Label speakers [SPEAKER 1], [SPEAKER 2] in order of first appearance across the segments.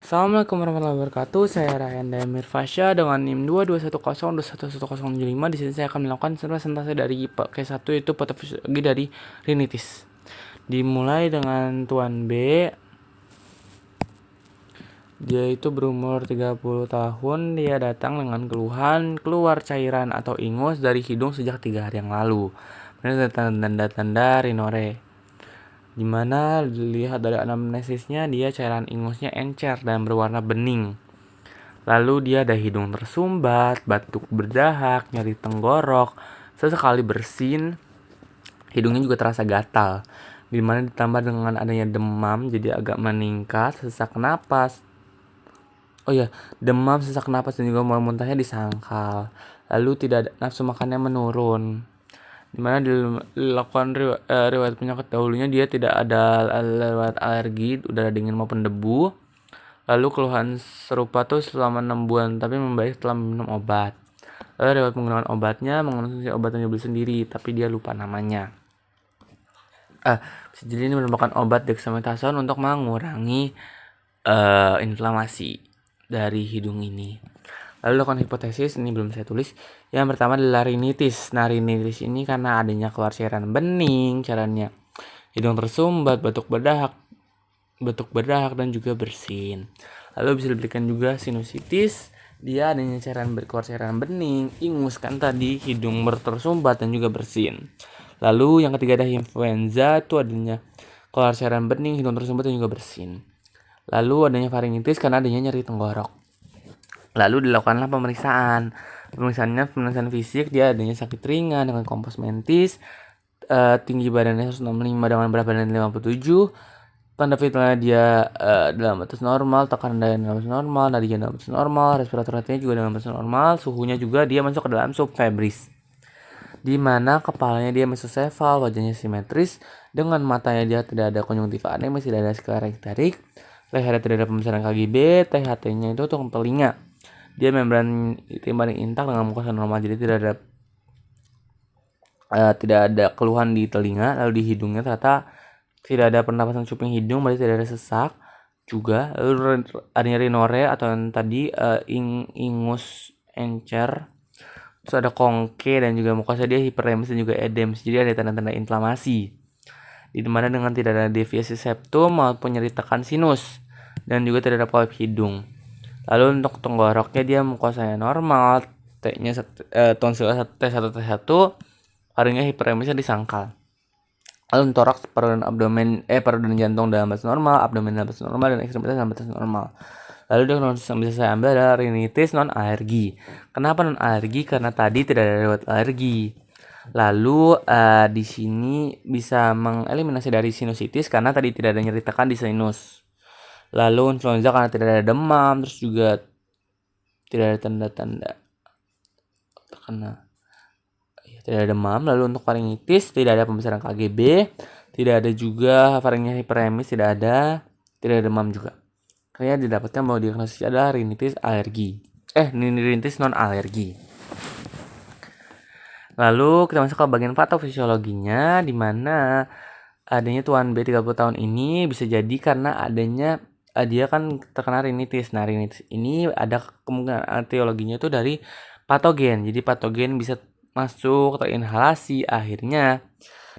[SPEAKER 1] Assalamualaikum warahmatullahi wabarakatuh. Saya Ryan Damir Fasya dengan NIM 2210211175. Di sini saya akan melakukan presentasi dari case 1 yaitu patofisiologi dari rinitis. Dimulai dengan Tuan B. Dia itu berumur 30 tahun. Dia datang dengan keluhan keluar cairan atau ingus dari hidung sejak 3 hari yang lalu. Ini tanda-tanda rinore. Dimana dilihat dari anamnesisnya, dia cairan ingusnya encer dan berwarna bening. Lalu dia ada hidung tersumbat, batuk berdahak, nyeri tenggorok, sesekali bersin, hidungnya juga terasa gatal. Dimana ditambah dengan adanya demam, jadi agak meningkat, sesak napas. Demam, sesak napas dan juga mual muntahnya disangkal. Lalu tidak ada nafsu makannya menurun. Dimana dilakukan riwayat penyakit dahulunya dia tidak ada riwayat alergi, udara dingin maupun debu. Lalu keluhan serupa tuh selama 6 bulan tapi membaik setelah minum obat. Lalu riwayat penggunaan obatnya, mengonsumsi obat yang dibeli sendiri tapi dia lupa namanya. Jadi ini merupakan obat dexamethasone untuk mengurangi inflamasi dari hidung ini. Lalu lakukan hipotesis, ini belum saya tulis. Yang pertama adalah rinitis. Nah, rinitis ini karena adanya keluar cairan bening, cairannya hidung tersumbat, batuk berdahak dan juga bersin. Lalu bisa diberikan juga sinusitis, dia adanya keluar cairan bening, ingus kan tadi, hidung tersumbat dan juga bersin. Lalu yang ketiga ada influenza, itu adanya keluar cairan bening, hidung tersumbat dan juga bersin. Lalu adanya faringitis karena adanya nyeri tenggorok. Lalu dilakukanlah pemeriksaan. Pemeriksaan fisik, dia adanya sakit ringan dengan kompos mentis, tinggi badannya 165 dengan berat badan 57, tanda vitalnya dia dalam batas normal, tekanan darah dalam batas normal, nadi jantung dalam batas normal, respiratornya juga dalam batas normal, suhunya juga dia masuk ke dalam subfebris. Di mana kepalanya dia mesosefal, wajahnya simetris, dengan matanya dia tidak ada konjungtiva anemis, tidak ada skleroterik, lehernya tidak ada pembesaran KGB, THT-nya itu untuk telinga. Dia membran timbang intak dengan mukosa normal, jadi tidak ada keluhan di telinga. Lalu di hidungnya ternyata tidak ada pernapasan cuping hidung, berarti tidak ada sesak juga. Lalu adanya rinore atau yang tadi ingus encer, terus ada kongke dan juga mukosa dia hiperemis dan juga edems, jadi ada tanda-tanda inflamasi. Di mana dengan tidak ada deviasi septum maupun nyeri tekan sinus dan juga tidak ada polip hidung. Lalu untuk tenggoroknya dia mukosanya normal, T-nya tonsil T1 T1, faringnya hiperemisnya disangkal. Lalu toraks, paru dan jantung dalam batas normal, abdomen dalam batas normal, dan ekstremitas dalam batas normal. Lalu diagnosis yang bisa saya ambil adalah rinitis non alergi. Kenapa non alergi? Karena tadi tidak ada riwayat alergi. Lalu di sini bisa mengeliminasi dari sinusitis karena tadi tidak ada nyeri tekan di sinus. Lalu influenza karena tidak ada demam, terus juga tidak ada tanda-tanda tidak ada demam. Lalu untuk faringitis tidak ada pembesaran KGB, tidak ada juga faringnya hiperemis, tidak ada demam juga. Karena didapatkan bahwa diagnosis adalah rinitis rinitis non alergi. Lalu kita masuk ke bagian patofisiologinya, di mana adanya Tuan B 30 tahun ini bisa jadi karena adanya dia kan terkena rinitis. Nah, rinitis ini ada kemungkinan etiologinya itu dari patogen. Jadi patogen bisa masuk terinhalasi akhirnya.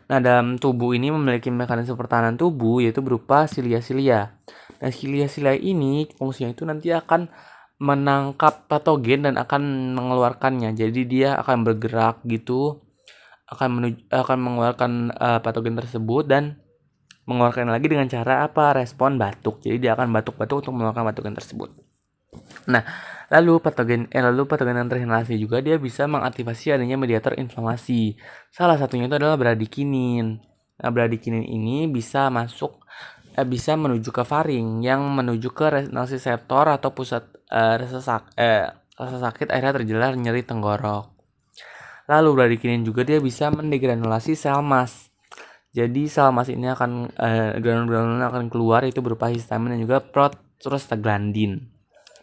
[SPEAKER 1] Nah, dalam tubuh ini memiliki mekanisme pertahanan tubuh yaitu berupa silia-silia. Nah, silia-silia ini fungsinya itu nanti akan menangkap patogen dan akan mengeluarkannya. Jadi dia akan bergerak gitu, akan mengeluarkan patogen tersebut dan mengeluarkan lagi dengan cara apa? Respon batuk. Jadi dia akan batuk-batuk untuk mengeluarkan patogen tersebut. Nah, lalu patogen yang terinhalasi juga dia bisa mengaktifasi adanya mediator inflamasi. Salah satunya itu adalah bradikinin. Nah, bradikinin ini bisa bisa menuju ke faring yang menuju ke nociceptor atau pusat rasa sakit akhirnya terjelar nyeri tenggorok. Lalu bradikinin juga dia bisa mendegranulasi sel mas. Jadi sel mas ini akan granul-granulnya akan keluar itu berupa histamin dan juga prostaglandin.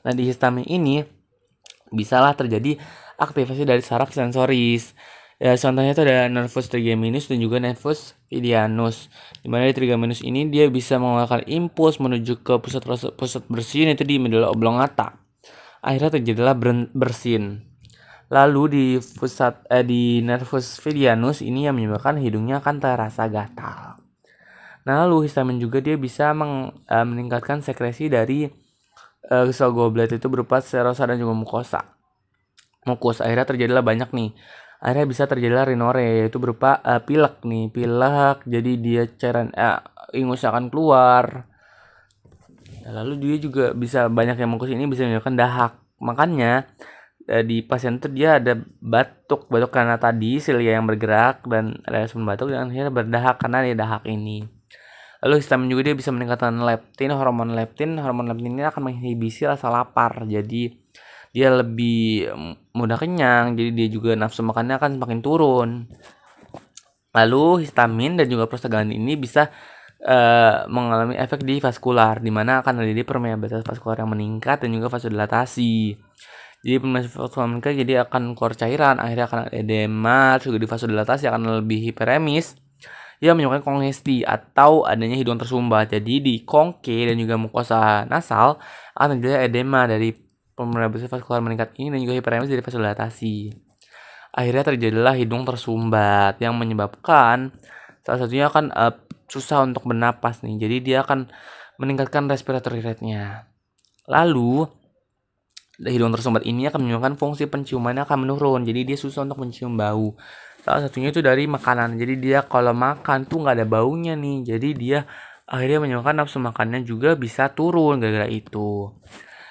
[SPEAKER 1] Nah, di histamin ini bisalah terjadi aktivasi dari saraf sensoris. Ya, contohnya itu ada nervus trigeminus dan juga nervus medianus. Di mana di trigeminus ini dia bisa mengeluarkan impuls menuju ke pusat bersin itu di medulla oblongata. Akhirnya terjadilah bersin. Lalu di nervus medianus ini yang menyebabkan hidungnya akan terasa gatal. Nah, lalu histamin juga dia bisa meningkatkan sekresi dari sel goblet itu berupa serosa dan juga mukus. Akhirnya terjadilah banyak nih. Akhirnya bisa terjadilah rinore, yaitu berupa pilek nih, pilek. Jadi dia cairan ingusnya akan keluar. Nah, lalu dia juga bisa banyak yang mukus ini bisa menyebabkan dahak. Makanya di pasien itu dia ada batuk karena tadi silia yang bergerak dan respon batuk dan akhirnya berdahak karena dia dahak ini. Lalu histamin juga dia bisa meningkatkan leptin. Hormon leptin ini akan menginhibisi rasa lapar. Jadi dia lebih mudah kenyang. Jadi dia juga nafsu makannya akan semakin turun. Lalu histamin dan juga prostaglandin ini bisa mengalami efek di vaskular, di mana akan terjadi permeabilitas vaskular yang meningkat dan juga vasodilatasi. Jadi permeabilitas vaskular meningkat, jadi akan keluar cairan, akhirnya akan ada edema, juga di vasodilatasi akan lebih hiperemis. Ia menyebabkan kongesti atau adanya hidung tersumbat. Jadi di kongke dan juga mukosa nasal akan terjadi edema dari permeabilitas vaskular meningkat ini dan juga hiperemis dari vasodilatasi. Akhirnya terjadilah hidung tersumbat yang menyebabkan salah satunya akan susah untuk bernapas nih. Jadi dia akan meningkatkan respiratory rate-nya. Lalu hidung tersumbat ini akan menyebabkan fungsi penciumannya akan menurun. Jadi dia susah untuk mencium bau. Salah satunya itu dari makanan. Jadi dia kalau makan tuh nggak ada baunya nih. Jadi dia akhirnya menyebabkan nafsu makannya juga bisa turun gara-gara itu.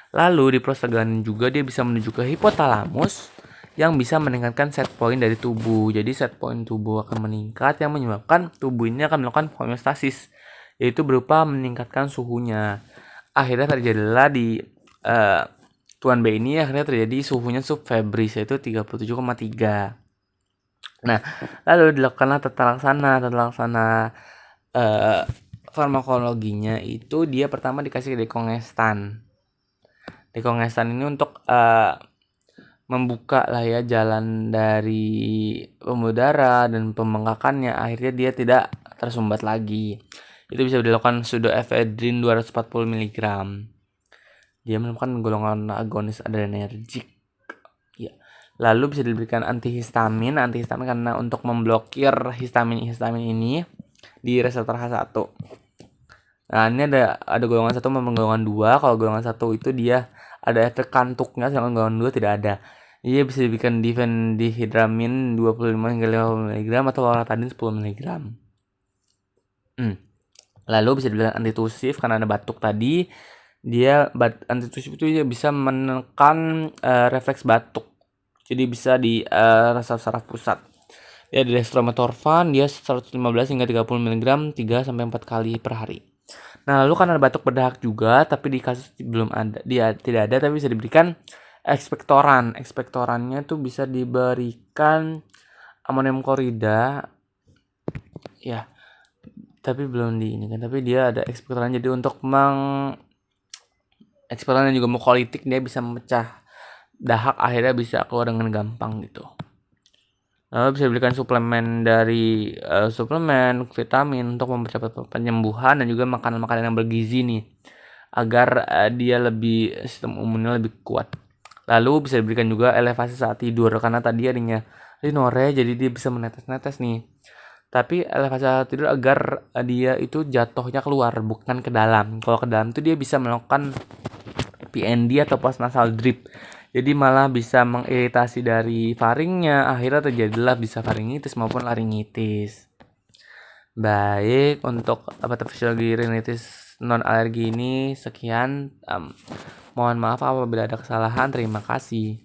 [SPEAKER 1] Lalu di prostaglandin juga dia bisa menuju ke hipotalamus yang bisa meningkatkan set point dari tubuh. Jadi set point tubuh akan meningkat yang menyebabkan tubuh ini akan melakukan homeostasis, yaitu berupa meningkatkan suhunya. Akhirnya terjadilah di tuan B ini akhirnya terjadi suhunya subfebris yaitu 37,3. Nah, lalu dilakukanlah tata laksana farmakologinya itu dia pertama dikasih dekongestan. Dekongestan ini untuk membuka lah ya jalan dari pembuluh darah dan pembengkakannya, akhirnya dia tidak tersumbat lagi. Itu bisa dilakukan pseudoephedrine 240 mg. Dia merupakan golongan agonis adrenergik. Ya. Lalu bisa diberikan antihistamin karena untuk memblokir histamin ini di reseptor H1. Nah, ini ada golongan 1 maupun golongan 2. Kalau golongan 1 itu dia ada efek kantuknya, sedangkan golongan 2 tidak ada. Ia bisa diberikan diphendihydramin 25 hingga 50 mg atau loratadin 10 mg. Lalu bisa diberikan antitusif karena ada batuk tadi. Dia antitusif itu dia bisa menekan refleks batuk. Jadi bisa di saraf pusat. Ya, di dextromethorphan dia 115 hingga 30 mg 3 sampai 4 kali per hari. Nah, lalu kan ada batuk berdahak juga, tapi di kasus belum ada, dia tidak ada, tapi bisa diberikan ekspektoran. Ekspektorannya tuh bisa diberikan amonium klorida. Ya, tapi belum di ini kan, tapi dia ada ekspektoran. Jadi untuk ekspektoran dan juga mukolitik dia bisa memecah dahak, akhirnya bisa keluar dengan gampang gitu. Lalu bisa diberikan suplemen dari suplemen vitamin untuk mempercepat penyembuhan dan juga makanan-makanan yang bergizi nih agar dia lebih sistem imunnya lebih kuat. Lalu bisa diberikan juga elevasi saat tidur karena tadi adanya rinore jadi dia bisa menetes-netes nih. Tapi elevasi saat tidur agar dia itu jatuhnya keluar bukan ke dalam. Kalau ke dalam itu dia bisa melakukan PND atau post nasal drip. Jadi malah bisa mengiritasi dari faringnya, akhirnya terjadilah bisa faringitis maupun laringitis. Baik, untuk patofisiologi rinitis non alergi ini sekian. Mohon maaf apabila ada kesalahan. Terima kasih.